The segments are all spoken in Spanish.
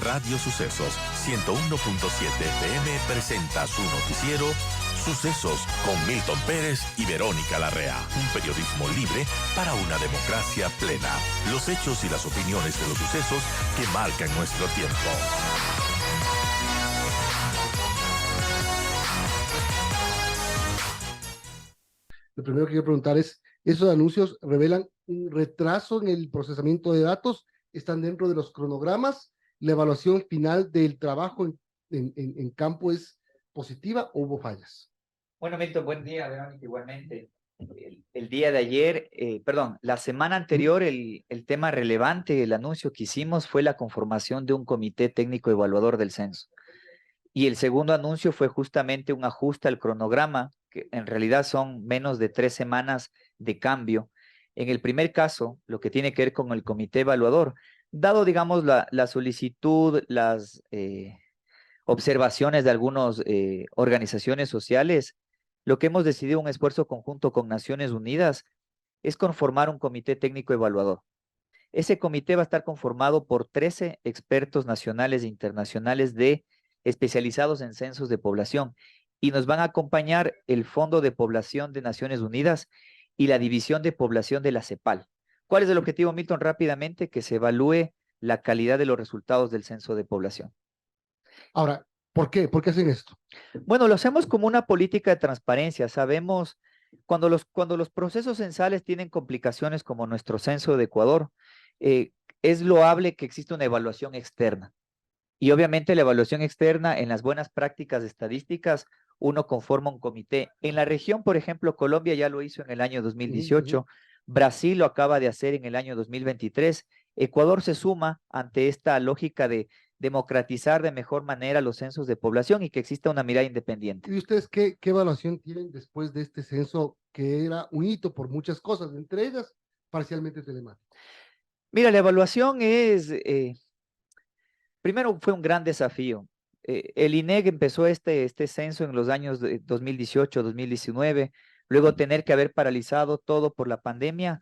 Radio Sucesos 101.7 FM presenta su noticiero Sucesos con Milton Pérez y Verónica Larrea. Un periodismo libre para una democracia plena. Los hechos y las opiniones de los sucesos que marcan nuestro tiempo. Lo primero que quiero preguntar es, ¿esos anuncios revelan un retraso en el procesamiento de datos? ¿Están dentro de los cronogramas? ¿La evaluación final del trabajo en campo es positiva o hubo fallas? Bueno, Milton, buen día, Verónica, igualmente. El día de ayer, la semana anterior, el tema relevante, el anuncio que hicimos fue la conformación de un comité técnico evaluador del censo. Y el segundo anuncio fue justamente un ajuste al cronograma, que en realidad son menos de 3 semanas de cambio. En el primer caso, lo que tiene que ver con el comité evaluador, dado, digamos, la solicitud, las observaciones de algunas organizaciones sociales, lo que hemos decidido, un esfuerzo conjunto con Naciones Unidas, es conformar un comité técnico evaluador. Ese comité va a estar conformado por 13 expertos nacionales e internacionales especializados en censos de población, y nos van a acompañar el Fondo de Población de Naciones Unidas y la División de Población de la CEPAL. ¿Cuál es el objetivo, Milton? Rápidamente, que se evalúe la calidad de los resultados del censo de población. Ahora, ¿por qué? ¿Por qué hacen esto? Bueno, lo hacemos como una política de transparencia. Sabemos cuando los procesos censales tienen complicaciones como nuestro censo de Ecuador, es loable que exista una evaluación externa. Y obviamente la evaluación externa en las buenas prácticas estadísticas, uno conforma un comité. En la región, por ejemplo, Colombia ya lo hizo en el año 2018, Brasil lo acaba de hacer en el año 2023, Ecuador se suma ante esta lógica de democratizar de mejor manera los censos de población y que exista una mirada independiente. ¿Y ustedes qué evaluación tienen después de este censo que era un hito por muchas cosas, entre ellas parcialmente telemático? Mira, la evaluación primero fue un gran desafío. El INEC empezó este censo en los años de 2018, 2019, luego tener que haber paralizado todo por la pandemia,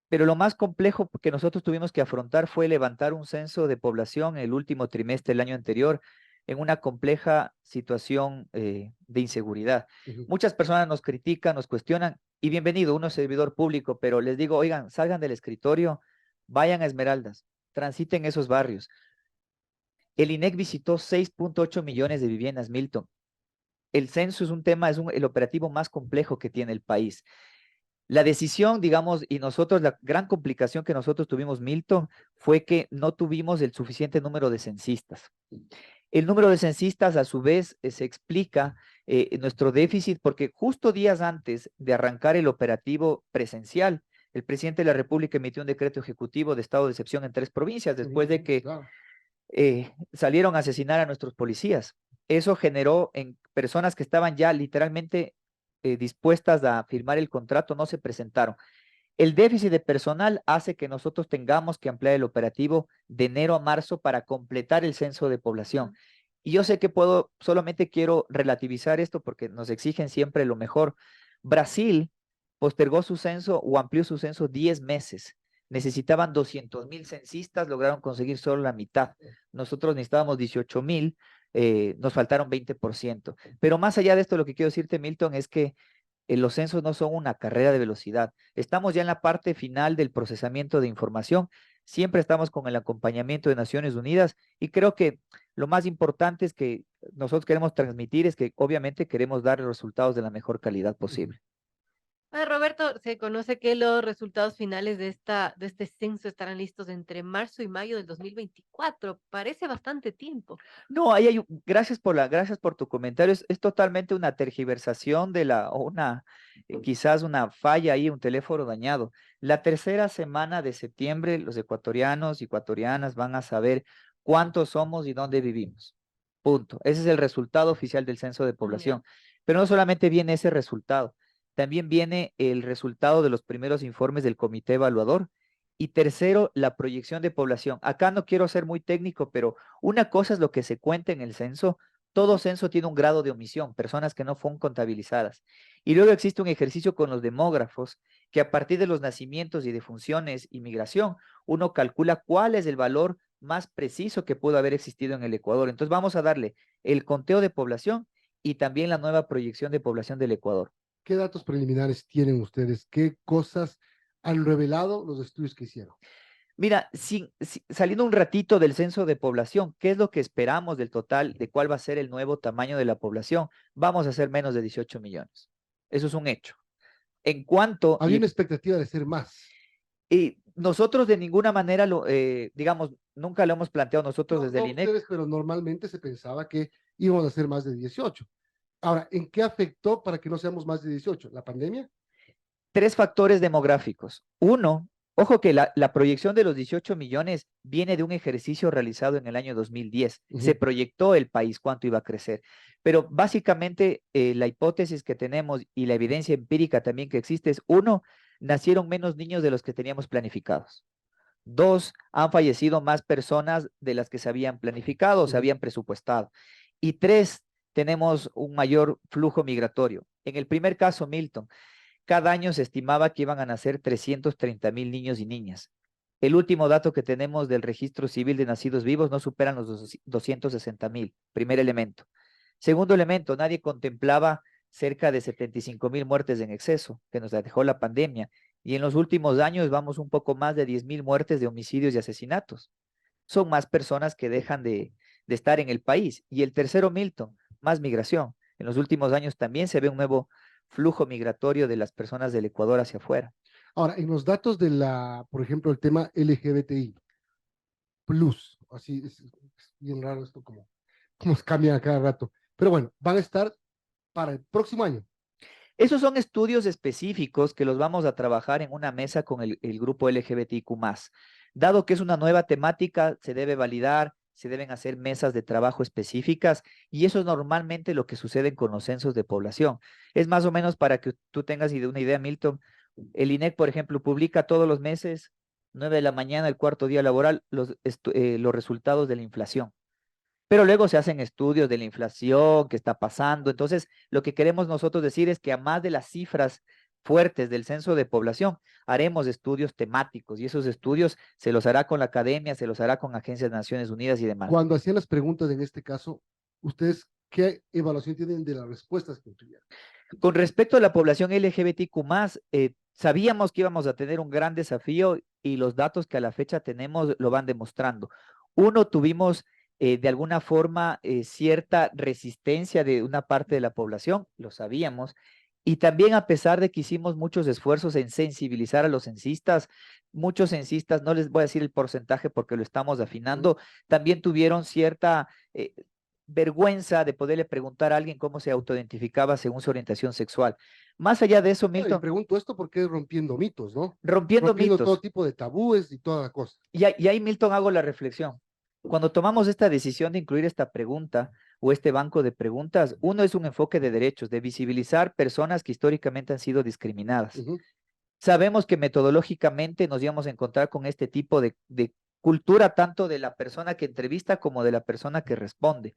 pero lo más complejo que nosotros tuvimos que afrontar fue levantar un censo de población en el último trimestre del año anterior en una compleja situación de inseguridad. Muchas personas nos critican, nos cuestionan, y bienvenido, uno es servidor público, pero les digo, oigan, salgan del escritorio, vayan a Esmeraldas, transiten esos barrios. El INEC visitó 6.8 millones de viviendas, Milton. El censo es un tema, el operativo más complejo que tiene el país. La decisión, digamos, y nosotros, la gran complicación que nosotros tuvimos, Milton, fue que no tuvimos el suficiente número de censistas. El número de censistas, a su vez, se explica nuestro déficit porque justo días antes de arrancar el operativo presencial, el presidente de la República emitió un decreto ejecutivo de estado de excepción en 3 provincias, después de que salieron a asesinar a nuestros policías. Eso generó en personas que estaban ya literalmente dispuestas a firmar el contrato, no se presentaron. El déficit de personal hace que nosotros tengamos que ampliar el operativo de enero a marzo para completar el censo de población. Y yo sé que solamente quiero relativizar esto porque nos exigen siempre lo mejor. Brasil postergó su censo o amplió su censo 10 meses. Necesitaban 200,000 censistas, lograron conseguir solo la mitad. Nosotros necesitábamos 18,000, nos faltaron 20%. Pero más allá de esto, lo que quiero decirte, Milton, es que los censos no son una carrera de velocidad. Estamos ya en la parte final del procesamiento de información. Siempre estamos con el acompañamiento de Naciones Unidas y creo que lo más importante es que nosotros queremos transmitir es que obviamente queremos dar los resultados de la mejor calidad posible. Roberto, se conoce que los resultados finales de este censo estarán listos entre marzo y mayo del 2024. Parece bastante tiempo. No, gracias por tu comentario. Es totalmente una tergiversación quizás una falla ahí, un teléfono dañado. La tercera semana de septiembre, los ecuatorianos y ecuatorianas van a saber cuántos somos y dónde vivimos. Punto. Ese es el resultado oficial del censo de población. Pero no solamente viene ese resultado, también viene el resultado de los primeros informes del comité evaluador. Y tercero, la proyección de población. Acá no quiero ser muy técnico, pero una cosa es lo que se cuenta en el censo. Todo censo tiene un grado de omisión, personas que no fueron contabilizadas. Y luego existe un ejercicio con los demógrafos, que a partir de los nacimientos y defunciones y migración, uno calcula cuál es el valor más preciso que pudo haber existido en el Ecuador. Entonces vamos a darle el conteo de población y también la nueva proyección de población del Ecuador. ¿Qué datos preliminares tienen ustedes? ¿Qué cosas han revelado los estudios que hicieron? Mira, saliendo un ratito del censo de población, ¿qué es lo que esperamos del total de cuál va a ser el nuevo tamaño de la población? Vamos a ser menos de 18 millones. Eso es un hecho. En cuanto, Había una expectativa de ser más. y nosotros de ninguna manera, digamos, nunca lo hemos planteado nosotros No, desde no el INEC. ustedes, pero normalmente se pensaba que íbamos a ser más de 18. Ahora, ¿en qué afectó para que no seamos más de 18? ¿La pandemia? Tres factores demográficos. Uno, ojo que la proyección de los 18 millones viene de un ejercicio realizado en el año 2010. Se proyectó el país cuánto iba a crecer, pero básicamente la hipótesis que tenemos y la evidencia empírica también que existe es, uno, nacieron menos niños de los que teníamos planificados. Dos, han fallecido más personas de las que se habían planificado o se habían presupuestado. Y tres, tenemos un mayor flujo migratorio. En el primer caso, Milton, cada año se estimaba que iban a nacer 330,000 niños y niñas. El último dato que tenemos del registro civil de nacidos vivos no superan los 260,000. Primer elemento. Segundo elemento, nadie contemplaba cerca de 75,000 muertes en exceso que nos dejó la pandemia. Y en los últimos años vamos un poco más de 10,000 muertes de homicidios y asesinatos. Son más personas que dejan de estar en el país. Y el tercero, Milton, más migración. En los últimos años también se ve un nuevo flujo migratorio de las personas del Ecuador hacia afuera. Ahora, en los datos de por ejemplo, el tema LGBTI plus, así es bien raro esto como cambian a cada rato. Pero bueno, van a estar para el próximo año. Esos son estudios específicos que los vamos a trabajar en una mesa con el grupo LGBTIQ+. Dado que es una nueva temática, se debe validar, se deben hacer mesas de trabajo específicas y eso es normalmente lo que sucede con los censos de población. Es más o menos para que tú tengas una idea, Milton. El INEC, por ejemplo, publica todos los meses, 9 de la mañana, el cuarto día laboral, los resultados de la inflación. Pero luego se hacen estudios de la inflación, qué está pasando. Entonces, lo que queremos nosotros decir es que a más de las cifras fuertes del censo de población, haremos estudios temáticos y esos estudios se los hará con la academia, se los hará con agencias de Naciones Unidas y demás. Cuando hacían las preguntas en este caso, ¿ustedes qué evaluación tienen de las respuestas que obtuvieron? Con respecto a la población LGBTQ+, sabíamos que íbamos a tener un gran desafío y los datos que a la fecha tenemos lo van demostrando. Uno, tuvimos de alguna forma cierta resistencia de una parte de la población, lo sabíamos, y también a pesar de que hicimos muchos esfuerzos en sensibilizar a los censistas, muchos censistas, no les voy a decir el porcentaje porque lo estamos afinando, también tuvieron cierta vergüenza de poderle preguntar a alguien cómo se autoidentificaba según su orientación sexual. Más allá de eso, Y Milton, pregunto esto porque es rompiendo mitos, ¿no? rompiendo mitos. todo tipo de tabúes y toda la cosa. Y ahí, Milton, hago la reflexión. Cuando tomamos esta decisión de incluir esta pregunta o este banco de preguntas, uno es un enfoque de derechos, de visibilizar personas que históricamente han sido discriminadas. Sabemos que metodológicamente nos íbamos a encontrar con este tipo de cultura, tanto de la persona que entrevista como de la persona que responde.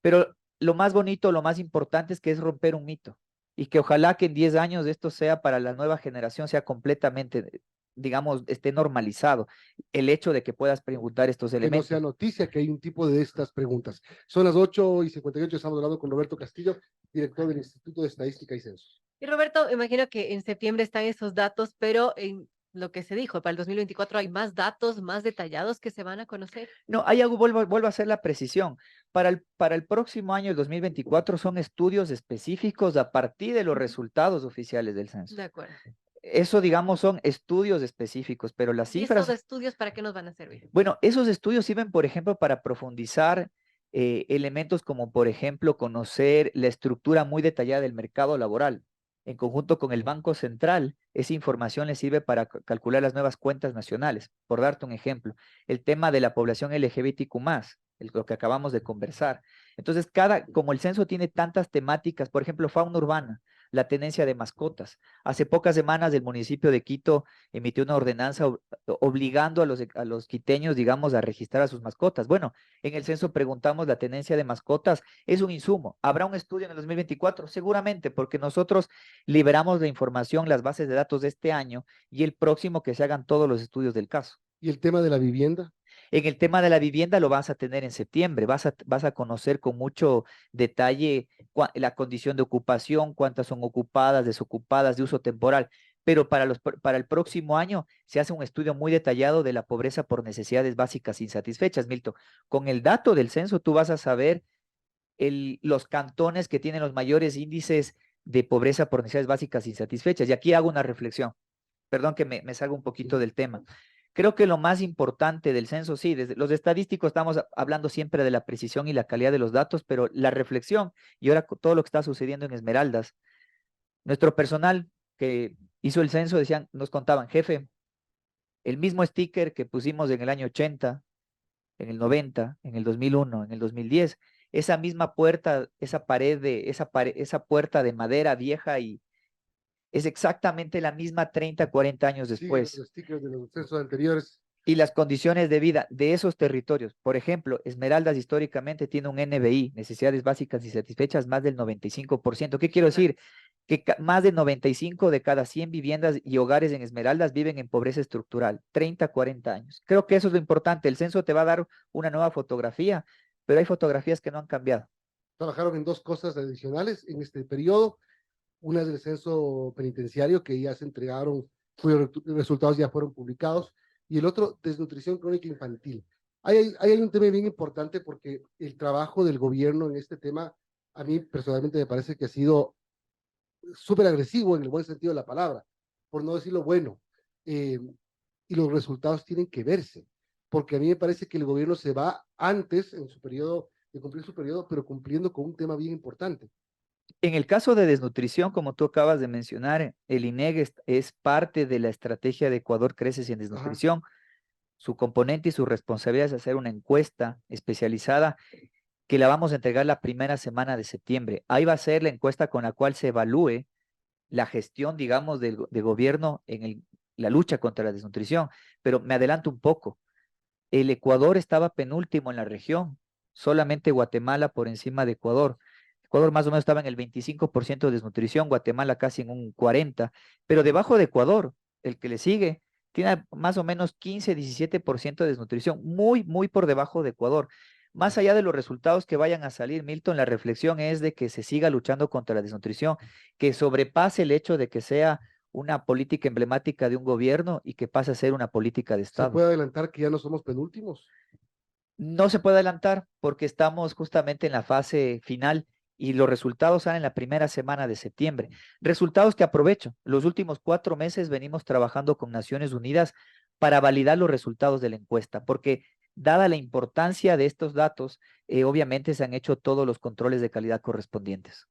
Pero lo más bonito, lo más importante es que es romper un mito y que ojalá que en 10 años esto sea para la nueva generación, sea completamente, digamos, esté normalizado el hecho de que puedas preguntar estos Que no elementos. sea noticia que hay un tipo de estas preguntas. Son las 8:58, estamos hablando con Roberto Castillo, director del Instituto de Estadística y Censos. Y Roberto, imagino que en septiembre están esos datos, pero en lo que se dijo, para el 2024 hay más datos más detallados que se van a conocer. No, ahí vuelvo a hacer la precisión. Para el próximo año, el 2024, son estudios específicos a partir de los resultados oficiales del censo. De acuerdo. Eso, digamos, son estudios específicos, pero las ¿Y cifras... estos estudios para qué nos van a servir? Bueno, esos estudios sirven, por ejemplo, para profundizar elementos como, por ejemplo, conocer la estructura muy detallada del mercado laboral. En conjunto con el Banco Central, esa información les sirve para calcular las nuevas cuentas nacionales. Por darte un ejemplo, el tema de la población LGBTQ+, lo que acabamos de conversar. Entonces, como el censo tiene tantas temáticas, por ejemplo, fauna urbana, la tenencia de mascotas. Hace pocas semanas el municipio de Quito emitió una ordenanza obligando a los quiteños, digamos, a registrar a sus mascotas. Bueno, en el censo preguntamos, ¿la tenencia de mascotas es un insumo? ¿Habrá un estudio en el 2024? Seguramente, porque nosotros liberamos la información, las bases de datos de este año y el próximo que se hagan todos los estudios del caso. ¿Y el tema de la vivienda? En el tema de la vivienda lo vas a tener en septiembre, vas a conocer con mucho detalle la condición de ocupación, cuántas son ocupadas, desocupadas, de uso temporal. Pero para el próximo año se hace un estudio muy detallado de la pobreza por necesidades básicas insatisfechas, Milton. Con el dato del censo tú vas a saber los cantones que tienen los mayores índices de pobreza por necesidades básicas insatisfechas. Y aquí hago una reflexión. Perdón que me salga un poquito del tema. Creo que lo más importante del censo, sí, desde los estadísticos estamos hablando siempre de la precisión y la calidad de los datos, pero la reflexión y ahora todo lo que está sucediendo en Esmeraldas, nuestro personal que hizo el censo decían, nos contaban, jefe, el mismo sticker que pusimos en el año 80, en el 90, en el 2001, en el 2010, esa misma puerta, esa puerta de madera vieja y es exactamente la misma 30, 40 años Siguen después. los stickers de los censos anteriores. Y las condiciones de vida de esos territorios. Por ejemplo, Esmeraldas históricamente tiene un NBI, necesidades básicas y satisfechas, más del 95%. ¿Qué quiero decir? Que más de 95 de cada 100 viviendas y hogares en Esmeraldas viven en pobreza estructural, 30, 40 años. Creo que eso es lo importante. El censo te va a dar una nueva fotografía, pero hay fotografías que no han cambiado. Trabajaron en dos cosas adicionales en este periodo. Una es del censo penitenciario, que ya se entregaron, cuyos resultados ya fueron publicados, y el otro, desnutrición crónica infantil. Hay un tema bien importante porque el trabajo del gobierno en este tema, a mí personalmente me parece que ha sido súper agresivo en el buen sentido de la palabra, por no decirlo bueno. Eh, y los resultados tienen que verse, porque a mí me parece que el gobierno se va antes en su periodo, de cumplir su periodo, pero cumpliendo con un tema bien importante. En el caso de desnutrición, como tú acabas de mencionar, el INEG es parte de la estrategia de Ecuador Creces en Ajá. Desnutrición. Su componente y su responsabilidad es hacer una encuesta especializada que la vamos a entregar la primera semana de septiembre. Ahí va a ser la encuesta con la cual se evalúe la gestión, digamos, de gobierno en la lucha contra la desnutrición. Pero me adelanto un poco. El Ecuador estaba penúltimo en la región, solamente Guatemala por encima de Ecuador. Ecuador más o menos estaba en el 25% de desnutrición, Guatemala casi en un 40%, pero debajo de Ecuador, el que le sigue, tiene más o menos 15, 17% de desnutrición, muy, muy por debajo de Ecuador. Más allá de los resultados que vayan a salir, Milton, la reflexión es de que se siga luchando contra la desnutrición, que sobrepase el hecho de que sea una política emblemática de un gobierno y que pase a ser una política de Se Estado. puede adelantar que ya no somos penúltimos. No se puede adelantar porque estamos justamente en la fase final y los resultados salen la primera semana de septiembre. Resultados que aprovecho. Los últimos 4 meses venimos trabajando con Naciones Unidas para validar los resultados de la encuesta, porque dada la importancia de estos datos, obviamente se han hecho todos los controles de calidad correspondientes.